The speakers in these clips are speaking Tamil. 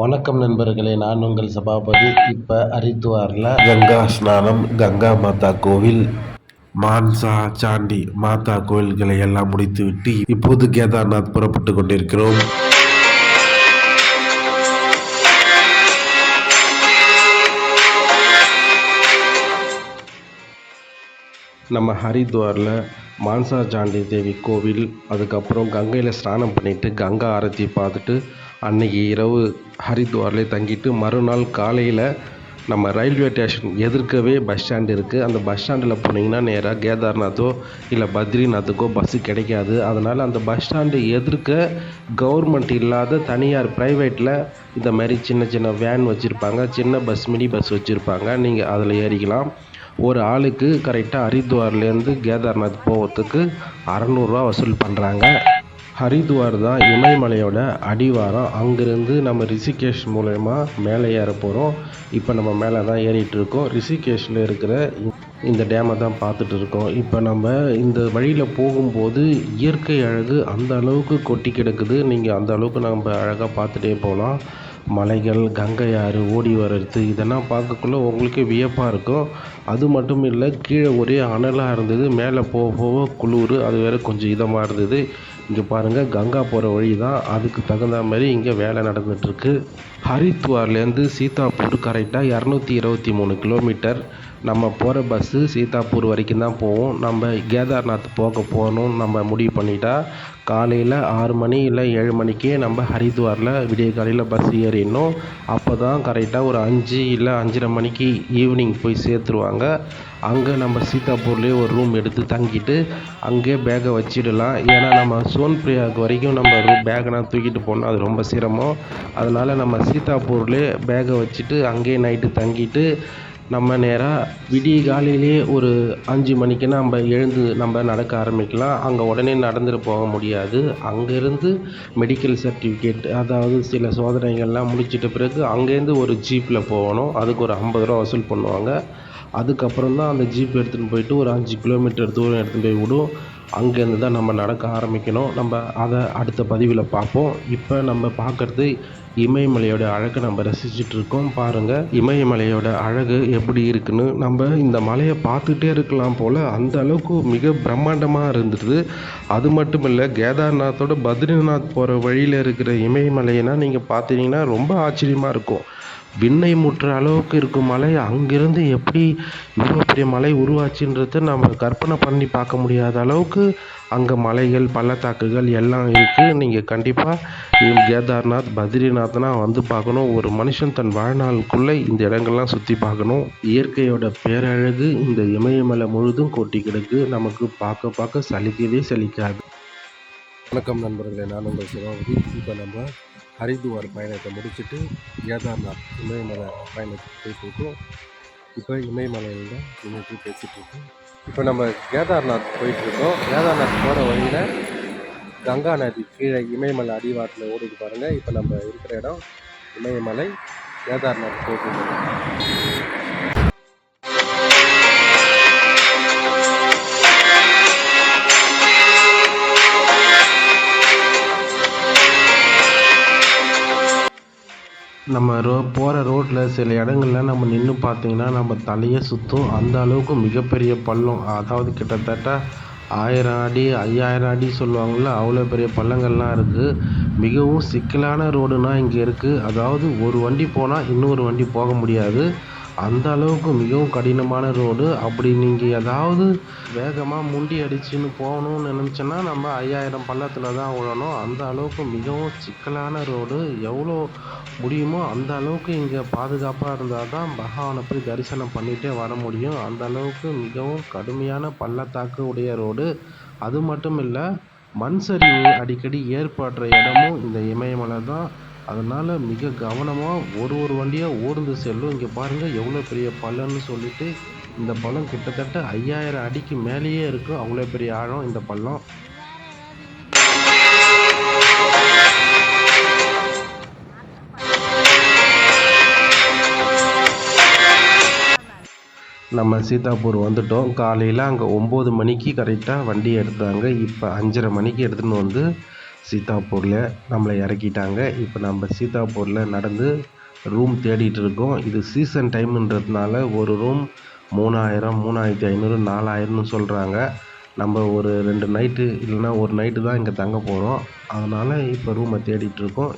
வணக்கம் நண்பர்களே, நான் உங்கள் சபாபதி. இப்போ ஹரித்வாரில் கங்கா ஸ்நானம், கங்கா மாதா கோவில், மான்சா, சாண்டி மாதா கோவில்களை எல்லாம் முடித்துவிட்டு இப்போது கேதார்நாத் புறப்பட்டு கொண்டிருக்கிறோம். நம்ம ஹரித்வாரில் மான்சா சாண்டி தேவி கோவில், அதுக்கப்புறம் கங்கையில் ஸ்நானம் பண்ணிவிட்டு கங்கா ஆரத்தி பார்த்துட்டு அன்னைக்கு இரவு ஹரித்வார்லேயே தங்கிட்டு மறுநாள் காலையில் நம்ம ரயில்வே ஸ்டேஷன் எதிர்க்கவே பஸ் ஸ்டாண்டு இருக்குது. அந்த பஸ் ஸ்டாண்டில் போனீங்கன்னா நேராக கேதார்நாத்தோ இல்லை பத்ரிநாத்துக்கோ பஸ்ஸு கிடைக்காது. அதனால் அந்த பஸ் ஸ்டாண்டு எதிர்க்க கவர்மெண்ட் இல்லாத தனியார் ப்ரைவேட்டில் இந்த மாதிரி சின்ன சின்ன வேன் வச்சுருப்பாங்க, சின்ன பஸ், மினி பஸ் வச்சுருப்பாங்க. நீங்கள் அதில் ஏறிக்கலாம். ஒரு ஆளுக்கு கரெக்டாக ஹரித்வார்லேருந்து கேதார்நாத் போகிறதுக்கு 600 ரூபா வசூல் பண்ணுறாங்க. ஹரித்வார் தான் இமயமலையோட அடிவாரம். அங்கேருந்து நம்ம ரிஷிகேஷ் மூலயமா மேலே ஏற போகிறோம். இப்போ நம்ம மேலே தான் ஏறிட்டு இருக்கோம். ரிஷிகேஷில் இருக்கிற இந்த டேமை தான் பார்த்துட்டு இருக்கோம். இப்போ நம்ம இந்த வழியில் போகும்போது இயற்கை அழகு அந்த அளவுக்கு கொட்டி கிடக்குது. நீங்கள் அந்த அளவுக்கு நம்ம அழகாக பார்த்துட்டே போகலாம். மலைகள், கங்கை ஆறு ஓடி வர்றது, இதெல்லாம் பார்க்கக்குள்ள உங்களுக்கே வியப்பாக இருக்கும். அது மட்டும் இல்லை, கீழே ஒரே அனலாக இருந்தது, மேலே போக போக குளிர், அது வேறு கொஞ்சம் இதமாக இருந்தது. இங்கே பாருங்கள், கங்கா போகிற வழி தான், அதுக்கு தகுந்த மாதிரி இங்கே வேலை நடந்துகிட்ருக்கு. ஹரித்வார்லேருந்து சீதாப்பூர் கரெக்டாக 223 கிலோமீட்டர். நம்ம போகிற பஸ்ஸு சீதாப்பூர் வரைக்கும் தான் போவோம். நம்ம கேதார்நாத் போகணும் நம்ம முடிவு பண்ணிட்டா காலையில் 6 மணி இல்லை 7 மணிக்கே நம்ம ஹரித்வாரில் விடிய காலையில் பஸ் ஏறிடணும். அப்போ தான் கரெக்டாக ஒரு 5 இல்லை 5:30 மணிக்கு ஈவினிங் போய் சேர்த்துருவாங்க. அங்கே நம்ம சீதாப்பூர்லேயே ஒரு ரூம் எடுத்து தங்கிட்டு அங்கேயே பேக்கை வச்சிடலாம். ஏன்னா நம்ம சோன்பிரியாவுக்கு வரைக்கும் நம்ம பேக்கெலாம் தூக்கிட்டு போகணும், அது ரொம்ப சிரமம். அதனால் நம்ம சீதாப்பூர்லேயே பேக்கை வச்சுட்டு அங்கேயே நைட்டு தங்கிட்டு நம்ம நேராக விடிய காலையிலேயே ஒரு 5 மணிக்கு நம்ம எழுந்து நம்ம நடக்க ஆரம்பிக்கலாம். அங்கே உடனே நடந்துட்டு போக முடியாது. அங்கேருந்து மெடிக்கல் சர்டிஃபிகேட், அதாவது சில சோதனைகள்லாம் முடிச்சிட்ட பிறகு அங்கேருந்து ஒரு ஜீப்பில் போகணும். அதுக்கு ஒரு 50 ரூபா வசூல் பண்ணுவாங்க. அதுக்கப்புறம் தான் அந்த ஜீப் எடுத்துகிட்டு போயிட்டு ஒரு 5 கிலோமீட்டர் தூரம் எடுத்துகிட்டு போய் விடும். அங்கேருந்து தான் நம்ம நடக்க ஆரம்பிக்கணும். நம்ம அதை அடுத்த பதிவில் பார்ப்போம். இப்போ நம்ம பார்க்குறது இமயமலையோட அழகை நம்ம ரசிச்சுட்டு இருக்கோம். பாருங்கள், இமயமலையோட அழகு எப்படி இருக்குன்னு. நம்ம இந்த மலையை பார்த்துட்டே இருக்கலாம் போல், அந்த அளவுக்கு மிக பிரம்மாண்டமாக இருந்துது. அது மட்டும் இல்லை, கேதார்நாத்தோட பத்ரிநாத் போகிற வழியில் இருக்கிற இமயமலைனா நீங்கள் பார்த்தீங்கன்னா ரொம்ப ஆச்சரியமாக இருக்கும். விண்ணை முற்ற அளவுக்கு இருக்கும் மலை. அங்கேருந்து எப்படி இவ்வளோ பெரிய மலை உருவாச்சுன்றதை நம்ம கற்பனை பண்ணி பார்க்க முடியாத அளவுக்கு அங்கே மலைகள், பள்ளத்தாக்குகள் எல்லாம் இருக்குது. நீங்கள் கண்டிப்பாக கேதார்நாத், பத்ரிநாத்னா வந்து பார்க்கணும். ஒரு மனுஷன் தன் வாழ்நாளுக்குள்ளே இந்த இடங்கள்லாம் சுற்றி பார்க்கணும். இயற்கையோட பேரழகு இந்த இமயமலை முழுதும் கொட்டி கிடக்கு. நமக்கு பார்க்க பார்க்க சலிக்கவே சலிக்காது. வணக்கம் நண்பர்களே, நான் உங்கள் சிவாபதி. இப்போ நம்ம ஹரித்வார் பயணத்தை முடிச்சுட்டு கேதார்நாத் இமயமலை பயணத்துக்கு போயிட்டுருக்கோம். இப்போ இமயமலையில் தான் இன்னைக்கு பேசிகிட்ருக்கோம். இப்போ நம்ம கேதார்நாத் போயிட்டுருக்கோம். கேதார்நாத் போகிற வழியில் கங்கா நதி கீழே இமயமலை அடிவாரத்தில் ஓடிட்டு பாருங்கள். இப்போ நம்ம இருக்கிற இடம் இமயமலை, கேதார்நாத் போகுது. நம்ம போகிற ரோட்டில் சில இடங்கள்ல நம்ம நின்று பார்த்திங்கன்னா நம்ம தலையே சுற்றும். அந்த அளவுக்கு மிகப்பெரிய பள்ளம், அதாவது கிட்டத்தட்ட 1000 அடி 5000 அடி சொல்லுவாங்கள்ல, அவ்வளோ பெரிய பள்ளங்கள்லாம் இருக்குது. மிகவும் சிக்கலான ரோடுனா இங்கே இருக்குது. அதாவது ஒரு வண்டி போனால் இன்னொரு வண்டி போக முடியாது, அந்த அளவுக்கு மிகவும் கடினமான ரோடு. அப்படி நீங்கள் ஏதாவது வேகமாக முண்டி அடிச்சுன்னு போகணும்னு நினச்சோன்னா நம்ம 5000 பள்ளத்தில் தான் விழணும். அந்த அளவுக்கு மிகவும் சிக்கலான ரோடு. எவ்வளோ முடியுமோ அந்த அளவுக்கு இங்கே பாதுகாப்பாக இருந்தால் தான் பகவானை போய் தரிசனம் பண்ணிகிட்டே வர முடியும். அந்த அளவுக்கு மிகவும் கடுமையான பள்ளத்தாக்கு உடைய ரோடு. அது மட்டும் இல்லை, மண் சரிவு அடிக்கடி ஏற்படுற இடமும் இந்த இமயமலை தான். அதனால் மிக கவனமாக ஒரு வண்டியாக ஊர்ந்து செல்லும். இங்கே பாருங்கள் எவ்வளோ பெரிய பள்ளம்னு சொல்லிட்டு. இந்த பள்ளம் கிட்டத்தட்ட 5000 அடிக்கு மேலேயே இருக்கும். அவ்வளோ பெரிய ஆழம் இந்த பள்ளம். நம்ம சீதாப்பூர் வந்துட்டோம். காலையில் அங்கே 9 மணிக்கு கரெக்டாக வண்டி எடுத்தாங்க. இப்போ 5:30 மணிக்கு எடுத்துகிட்டு வந்து சீதாப்பூரில் நம்மளை இறக்கிட்டாங்க. இப்போ நம்ம சீதாப்பூரில் நடந்து ரூம் தேடிட்டு இருக்கோம். இது சீசன் டைம்ன்றதுனால ஒரு ரூம் 3000, 3500, 4000ன்னு சொல்கிறாங்க. நம்ம ஒரு 2 நைட்டு இல்லைன்னா ஒரு நைட்டு தான் இங்கே தங்க போகிறோம். அதனால் இப்போ ரூமை தேடிட்டுருக்கோம்.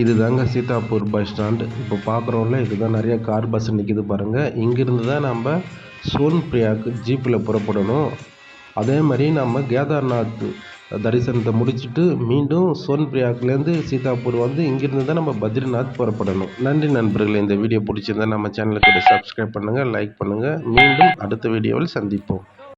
இதுதாங்க சீதாப்பூர் பஸ் ஸ்டாண்டு. இப்போ பார்க்குறோம்ல, இதுதான் நிறைய கார் பஸ் நிற்கிது பாருங்கள். இங்கேருந்து தான் நம்ம சோன்பிரியாவுக்கு ஜீப்பில் புறப்படணும். அதே மாதிரி நம்ம கேதார்நாத் தரிசனத்தை முடிச்சுட்டு மீண்டும் சோன்பிரியாக்குலேருந்து சீதாப்பூர் வந்து இங்கேருந்து தான் நம்ம பத்ரிநாத் புறப்படணும். நன்றி நண்பர்களே. இந்த வீடியோ பிடிச்சிருந்தா நம்ம சேனலுக்கு சப்ஸ்கிரைப் பண்ணுங்கள், லைக் பண்ணுங்கள். மீண்டும் அடுத்த வீடியோவில் சந்திப்போம்.